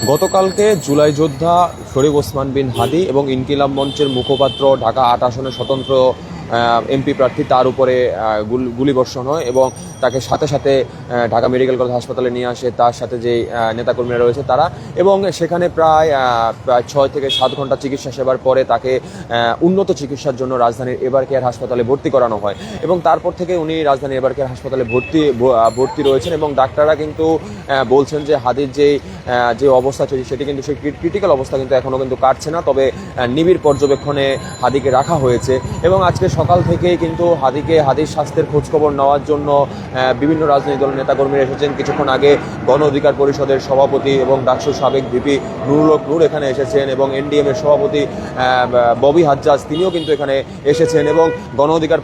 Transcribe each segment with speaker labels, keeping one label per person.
Speaker 1: গতকালকে জুলাই যোদ্ধা শরীফ ওসমান বিন হাদি এবং ইনকিলাব মঞ্চের মুখপাত্র ঢাকা ৮ আসনের স্বতন্ত্র এমপি প্রার্থী তার উপরে গুলিবর্ষণ হয় এবং তাকে সাথে সাথে ঢাকা মেডিকেল কলেজ হাসপাতালে নিয়ে আসে তার সাথে যে নেতাকর্মীরা রয়েছে তারা, এবং সেখানে প্রায় 6 থেকে 7 ঘন্টা চিকিৎসা সেবার পরে তাকে উন্নত চিকিৎসার জন্য রাজধানীর এবার কেয়ার হাসপাতালে ভর্তি করানো হয় এবং তারপর থেকে উনি রাজধানীর এবার কেয়ার হাসপাতালে ভর্তি রয়েছেন এবং ডাক্তাররা কিন্তু বলছেন যে হাদির যে অবস্থা চলছে সেটি কিন্তু সেই ক্রিটিক্যাল অবস্থা কিন্তু এখনও কিন্তু কাটছে না, তবে নিবিড় পর্যবেক্ষণে হাদিকে রাখা হয়েছে এবং আজকে সকাল থেকেই কিন্তু হাদির স্বাস্থ্যের খোঁজখবর নেওয়ার জন্য বিভিন্ন রাজনৈতিক দলের নেতাকর্মীরা এসেছেন। কিছুক্ষণ আগে গণ অধিকার পরিষদের সভাপতি এবং ডাকসুর সাবেক ভিপি নুরুল হক নূর এখানে এসেছেন এবং এনডিএম এর সভাপতি ববি হাজ্জাজ তিনিও কিন্তু এখানে এসেছেন এবং গণ অধিকার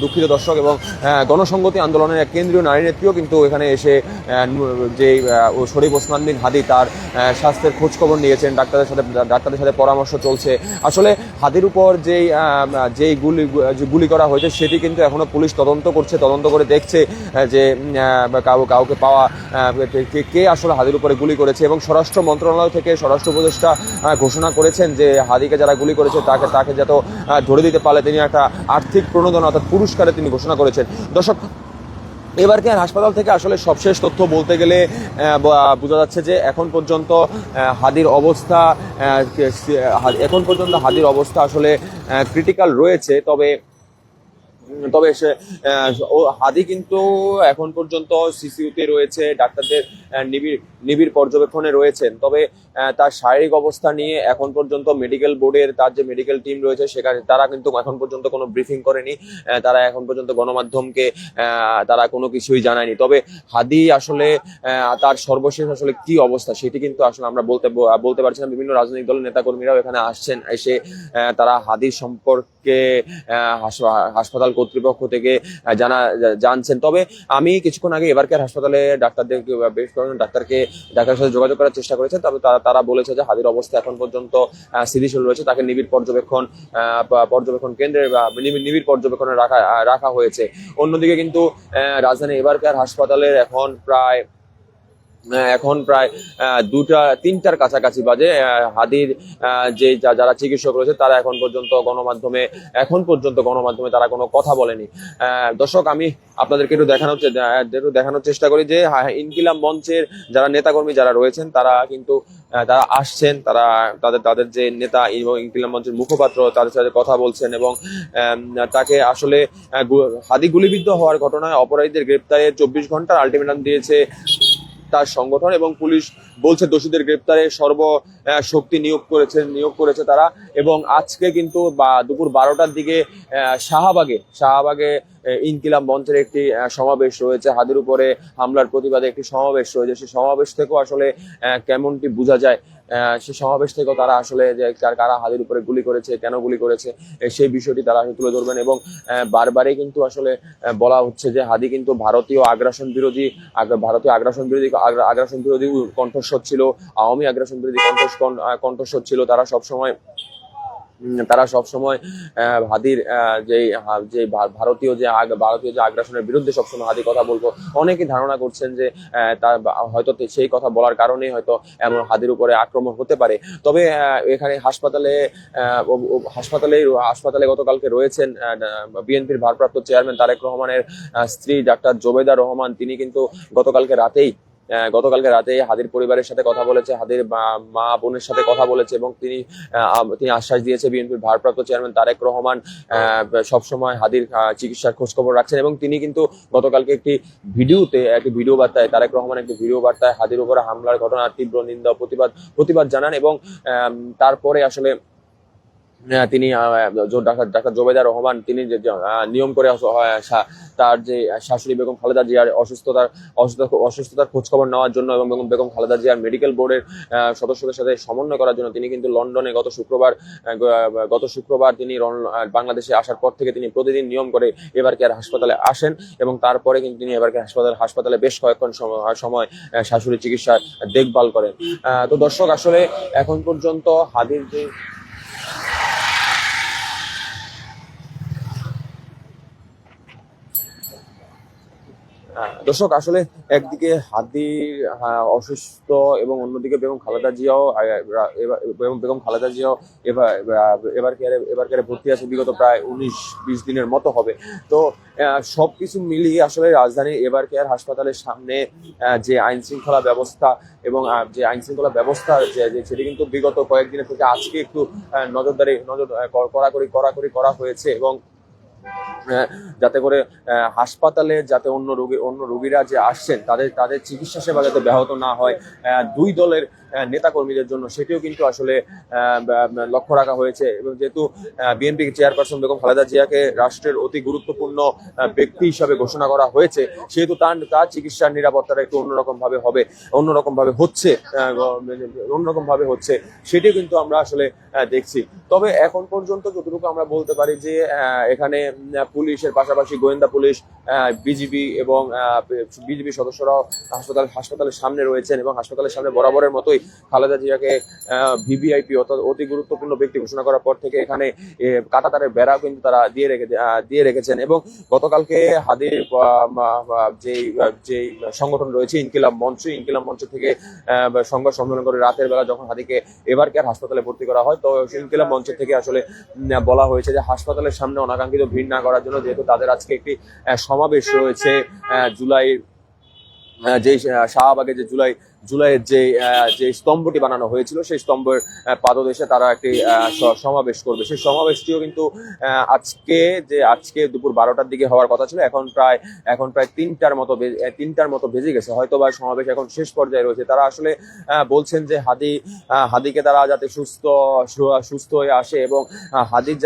Speaker 1: দুঃখিত দর্শক এবং গণসংহতি আন্দোলনের এক কেন্দ্রীয় নারী নেত্রীও কিন্তু এখানে এসে যে শরীফ ওসমান বিন হাদি তার স্বাস্থ্যের খোঁজখবর নিয়েছেন। ডাক্তারদের সাথে পরামর্শ চলছে। আসলে হাদির উপর যেই গুলি করা হয়েছে সেটি কিন্তু এখনো পুলিশ তদন্ত করে দেখছে যে কাউকে পাওয়া কে আসলে হাদির উপরে গুলি করেছে এবং স্বরাষ্ট্র মন্ত্রণালয় থেকে স্বরাষ্ট্র উপদেষ্টা ঘোষণা করেছেন যে হাদিকে যারা গুলি করেছে তাকে যত ধরে দিতে পারলে তিনি একটা আর্থিক প্রণোদনা অর্থাৎ পুরস্কারে তিনি ঘোষণা করেছেন। দর্শক, এবার কেয়ার হাসপাতাল থেকে আসলে সবশেষ তথ্য বলতে গেলে বোঝা যাচ্ছে যে এখন পর্যন্ত হাদির অবস্থা আসলে ক্রিটিক্যাল রয়েছে। তবে হাদি কিন্তু এখন পর্যন্ত সিসিইউতে রয়েছে, ডাক্তারদের নিবিড় পর্যবেক্ষণে রয়েছেন। তবে তার শারীরিক অবস্থা নিয়ে এখন পর্যন্ত মেডিকেল বোর্ডের তার যে মেডিকেল টিম রয়েছে সেখানে তারা কিন্তু এখন পর্যন্ত কোনো ব্রিফিং করেনি, তারা এখন পর্যন্ত গণমাধ্যমকে তারা কোনো কিছুই জানায়নি। তবে হাদি আসলে তার সর্বশেষ আসলে কি অবস্থা সেটি কিন্তু আসলে আমরা বলতে পারছি না। বিভিন্ন রাজনৈতিক দলের নেতাকর্মীরাও এখানে আসছেন, এসে তারা হাদির সম্পর্কে হাসপাতাল কর্তৃপক্ষ থেকে জানছেন। তবে আমি কিছুক্ষণ আগে এবার কেয়ার হাসপাতালে বেশ কয়েকজন ডাক্তারের সাথে যোগাযোগ করার চেষ্টা করেছেন, তবে তারা বলেছে যে হাদির অবস্থা এখন পর্যন্ত স্থিতিশীল রয়েছে, তাকে নিবিড় পর্যবেক্ষণ কেন্দ্রে নিবিড় পর্যবেক্ষণে রাখা হয়েছে। অন্যদিকে কিন্তু রাজধানী এবার কেয়ার হাসপাতালের এখন প্রায় 2-3টার কাছাকাছি বাজে। হাদির যারা চিকিৎসক রয়েছে তারা এখন পর্যন্ত গণমাধ্যমে তারা কোনো কথা বলেনি। দর্শক, আমি আপনাদেরকে একটু দেখানোর চেষ্টা করি যে ইনকিলাব মঞ্চের যারা নেতাকর্মী যারা রয়েছেন তারা কিন্তু তারা আসছেন, তাদের যে নেতা ইনকিলাব মঞ্চের মুখপাত্র তাদের সাথে কথা বলছেন এবং তাকে আসলে হাদি গুলিবিদ্ধ হওয়ার ঘটনায় অপরাধীদের গ্রেপ্তারে 24 ঘন্টার আলটিমেটাম দিয়েছে তার সংগঠন এবং পুলিশ বলছে দোষীদের গ্রেপ্তারে সর্বশক্তি নিয়োগ করেছে তারা। এবং আজকে কিন্তু দুপুর 12টার দিকে শাহবাগে ইনকিলাব মঞ্চের একটি সমাবেশ রয়েছে, হাদির উপরে হামলার প্রতিবাদে একটি সমাবেশ রয়েছে। সেই সমাবেশ থেকেও আসলে কেমনটি বোঝা যায়, সেই সমাবেশ থেকেও তারা আসলে যে কারা হাদির উপরে গুলি করেছে, কেন গুলি করেছে সেই বিষয়টি তারা তুলে ধরবেন এবং বারবারই কিন্তু আসলে বলা হচ্ছে যে হাদি কিন্তু ভারতীয় আগ্রাসন বিরোধী কণ্ঠস্বর ছিল, আওয়ামী আগ্রাসন বিরোধী কণ্ঠস্বর ছিল। তারা সবসময় হাদির যে ভারতীয় যে আগ্রাসনের বিরুদ্ধে সবসময় হাদি কথা বলবো। অনেকে ধারণা করছেন যে হয়তো সেই কথা বলার কারণেই হয়তো এমন হাদির উপরে আক্রমণ হতে পারে। তবে এখানে হাসপাতালে গতকালকে রয়েছেন বিএনপির ভারপ্রাপ্ত চেয়ারম্যান তারেক রহমানের স্ত্রী ডাক্তার জোবেদা রহমান। তিনি কিন্তু গতকালকে রাতে হাদির পরিবারের সাথে কথা বলেছে, হাদির মা বোনের সাথে কথা বলেছে এবং তিনি আশ্বাস দিয়েছে বিএনপির ভারপ্রাপ্ত চেয়ারম্যান তারেক রহমান সবসময় হাদির চিকিৎসার খোঁজখবর রাখছেন এবং তিনি কিন্তু গতকালকে একটি ভিডিও বার্তায় তারেক রহমান একটি ভিডিও বার্তায় হাদির উপরে হামলার ঘটনার তীব্র নিন্দা প্রতিবাদ জানান এবং তারপরে আসলে তিনি ডাক্তার জোবেদা রহমান তিনি নিয়ম করে তার যে শাশুড়ি বেগম খালেদা জিয়ার অসুস্থতার খোঁজখবর নেওয়ার জন্য এবং বেগম খালেদা জিয়ার মেডিকেল বোর্ডের সদস্যদের সাথে সমন্বয় করার জন্য তিনি কিন্তু লন্ডনে গত শুক্রবার তিনি বাংলাদেশে আসার পর থেকে তিনি প্রতিদিন নিয়ম করে এবার কেয়ার হাসপাতালে আসেন এবং তারপরে কিন্তু তিনি এবার কেয়ার হাসপাতালে বেশ কয়েকক্ষণ সময় শাশুড়ির চিকিৎসার দেখভাল করেন। তো দর্শক, আসলে এখন পর্যন্ত হাদির যে দর্শক আসলে একদিকে হাদি অসুস্থ এবং অন্যদিকে বেগম খালেদা জিয়াও বেগম খালেদা জিয়াও এবার ভর্তি আছে বিগত প্রায় 19-20 দিনের মতো হবে। তো সবকিছু মিলিয়ে আসলে রাজধানী এবার কেয়ার হাসপাতালের সামনে যে আইন শৃঙ্খলা ব্যবস্থা এবং যে আইন শৃঙ্খলা ব্যবস্থা সেটি কিন্তু বিগত কয়েকদিনের থেকে আজকে একটু কড়াকড়ি করা হয়েছে এবং যাতে করে হাসপাতালে যাতে অন্য রোগীরা যে আসছেন তাদের চিকিৎসা সেবা যাতে ব্যাহত না হয় দুই দলের নেতা কর্মীদের জন্য, সেটিও কিন্তু আসলে লক্ষ্য রাখা হয়েছে। এবং যেহেতু বিএনপি চেয়ারপারসন বেগম খালেদা জিয়াকে রাষ্ট্রের অতি গুরুত্বপূর্ণ ব্যক্তি হিসাবে ঘোষণা করা হয়েছে, সেহেতু তার চিকিৎসার নিরাপত্তাটা একটু অন্যরকম ভাবে হচ্ছে সেটিও কিন্তু আমরা আসলে দেখছি। তবে এখন পর্যন্ত যতটুকু আমরা বলতে পারি যে এখানে পুলিশের পাশাপাশি গোয়েন্দা পুলিশ, বিজিবি এবং বিজিবি সদস্যরাও হাসপাতালের সামনে রয়েছেন এবং হাসপাতালের সামনে বরাবরের মতোই খালেদা জিয়াকে ভিভিআইপি অর্থাৎ অতি গুরুত্বপূর্ণ ব্যক্তি ঘোষণা করার পর থেকে এখানে কাঁটাতারের বেড়াও কিন্তু তারা দিয়ে রেখেছেন। এবং গতকালকে হাদির যে সংগঠন রয়েছে ইনকিলাব মঞ্চ থেকে সংবাদ সম্মেলন করে রাতের বেলা যখন হাদিকে এবার কেয়ার হাসপাতালে ভর্তি করা হয়, তো ইনকিলাব মঞ্চ থেকে আসলে বলা হয়েছে যে হাসপাতালের সামনে অনাকাঙ্ক্ষিত ভিড় না করার জন্য, যেহেতু তাদের আজকে একটি সমাবেশ রয়েছে জুলাই যে শাহবাগে যে জুলাইয়ের যে স্তম্ভটি বানানো হয়েছিল সেই স্তম্ভের পাদদেশে তারা একটি সমাবেশ করবে। সেই সমাবেশটিও কিন্তু আজকে দুপুর 12টার দিকে হওয়ার কথা ছিল। এখন প্রায় 3টার মতো বেজে গেছে, হয়তো বা সমাবেশ এখন শেষ পর্যায়ে রয়েছে। তারা আসলে বলছেন যে হাদিকে তারা যাতে সুস্থ হয়ে আসে এবং হাদির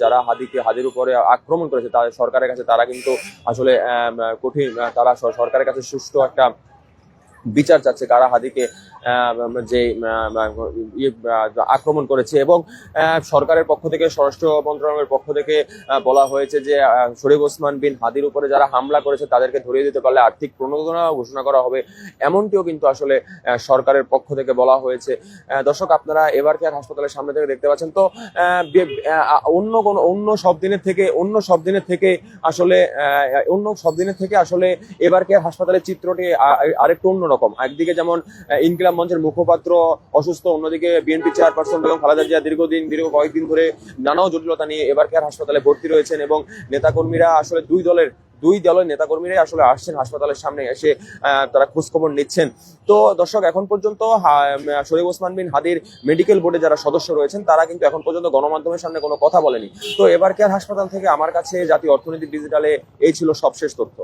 Speaker 1: যারা হাদির উপরে আক্রমণ করেছে তাদের সরকারের কাছে তারা কিন্তু আসলে তারা সরকারের কাছে সুষ্ঠু একটা বিচার চাচ্ছে কারা হাদিকে যে আক্রমণ করেছে। এবং সরকারের পক্ষ থেকে, স্বরাষ্ট্র মন্ত্রণালয়ের পক্ষ থেকে বলা হয়েছে যে শরীফ ওসমান বিন হাদির উপরে যারা হামলা করেছে তাদেরকে ধরিয়ে দিতে পারলে আর্থিক প্রণোদনা ঘোষণা করা হবে, এমনটিও কিন্তু আসলে সরকারের পক্ষ থেকে বলা হয়েছে। দর্শক, আপনারা এবার কেয়ার হাসপাতালের সামনে থেকে দেখতে পাচ্ছেন। তো অন্য সব দিনের থেকে আসলে এবার কেয়ার হাসপাতালের চিত্রটি আরেকটু অন্যরকম। একদিকে যেমন ইনকিলাব মঞ্চের মুখপাত্র অসুস্থ, অন্যদিকে বিএনপি চেয়ারপারসন বেগম খালেদা জিয়া দীর্ঘ কয়েকদিন ধরে নানা জটিলতা নিয়ে এবার কেয়ার হাসপাতালে ভর্তি রয়েছেন এবং নেতাকর্মীরা আসলে দুই দলের নেতাকর্মীরাই আসলে আসছেন হাসপাতালের সামনে এসে তারা খোঁজখবর নিচ্ছেন। তো দর্শক, এখন পর্যন্ত শরীফ ওসমান বিন হাদির মেডিকেল বোর্ডে যারা সদস্য রয়েছেন তারা কিন্তু এখন পর্যন্ত গণমাধ্যমের সামনে কোনো কথা বলেনি। তো এবার কেয়ার হাসপাতাল থেকে আমার কাছে জাতীয় অর্থনীতি ডিজিটালে এই ছিল সবশেষ তথ্য।